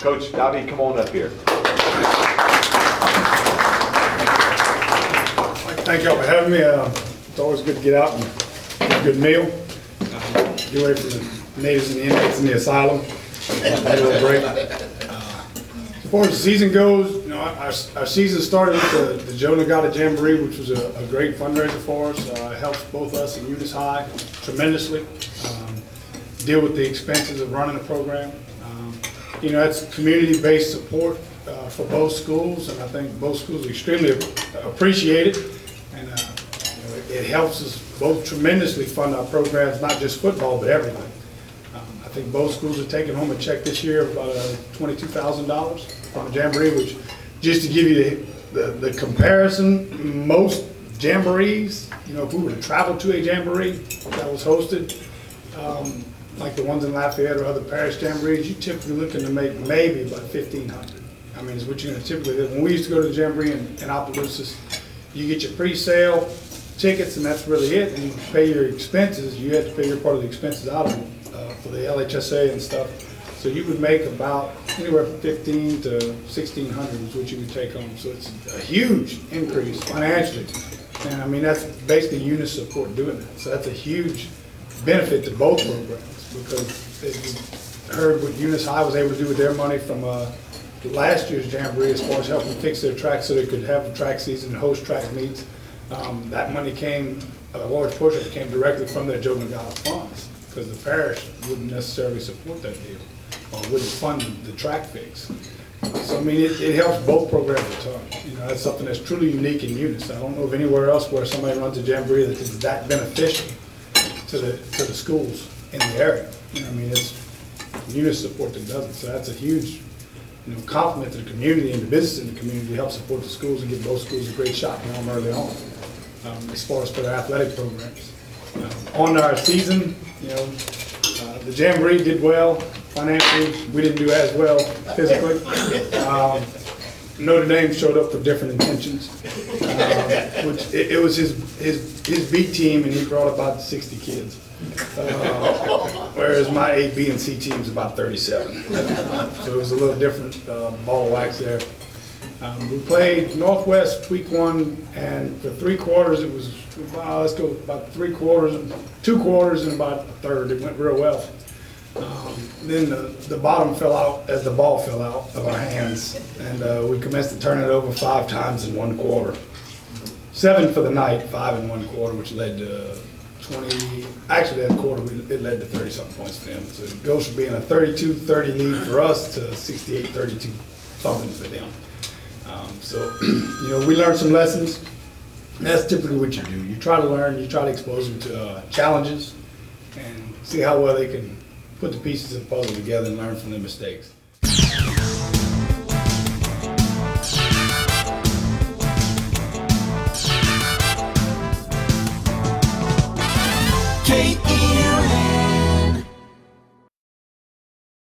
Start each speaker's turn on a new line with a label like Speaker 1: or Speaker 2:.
Speaker 1: Coach Davi, come on up here.
Speaker 2: Thank y'all for having me. It's always good to get out and get a good meal. Get away from the natives and the inmates in the asylum. Have a little break. As far as the season goes, you know, our season started with the Joe Nagata Jamboree, which was a great fundraiser for us. It helps both us and Eunice High tremendously. Deal with the expenses of running the program. You know, it's community-based support for both schools, and I think both schools extremely appreciate it. And you know, it helps us both tremendously fund our programs, not just football, but everything. I think both schools are taking home a check this year of about $22,000 from a Jamboree, which, just to give you the comparison, most Jamborees, you know, if we were to travel to a Jamboree that was hosted, like the ones in Lafayette or other parish Jamborees, you're typically looking to make maybe about $1,500. I mean, is what you're going to typically do. When we used to go to the Jamboree in Opelousas, you get your pre-sale tickets, and that's really it. And you pay your expenses. You had to pay your part of the expenses out of them for the LHSA and stuff. So you would make about anywhere from $1,500 to $1,600 is what you would take home. So it's a huge increase financially. And I mean, that's basically Eunice support doing that. So that's a huge benefit to both programs, because you heard what Eunice High was able to do with their money from last year's Jamboree as far as helping fix their track so they could have a track season and host track meets. That money came, a large portion came directly from their Joe Nagata funds, because the parish wouldn't necessarily support that deal or wouldn't fund the track fix. So I mean, it helps both programs a ton. You know, that's something that's truly unique in Eunice. I don't know of anywhere else where somebody runs a Jamboree that is that beneficial to the schools in the area. You know, I mean, it's Eunice support that does it. So that's a huge, you know, compliment to the community and the business in the community to help support the schools and give both schools a great shot in them early on, as far as for their athletic programs. On our season, you know, the Jamboree did well financially. We didn't do as well physically. Notre Dame showed up for different intentions, which it was his B team, and he brought about 60 kids, whereas my A, B, and C team's about 37. So it was a little different ball of wax there. We played Northwest week 1, and for 3 quarters it was, let's go about 3 quarters, 2 quarters, and about a third. It went real well. Then the bottom fell out as the ball fell out of our hands, and we commenced to turn it over 5 times in 1 quarter. 7 for the night, 5 in 1 quarter, which led to 20. Actually, that quarter it led to 30-something points for them. So it goes from being a 32-30 lead for us to 68-32 something for them. So you know, we learned some lessons. And that's typically what you do. You try to learn. You try to expose them to challenges and see how well they can put the pieces of the puzzle together and learn from their mistakes.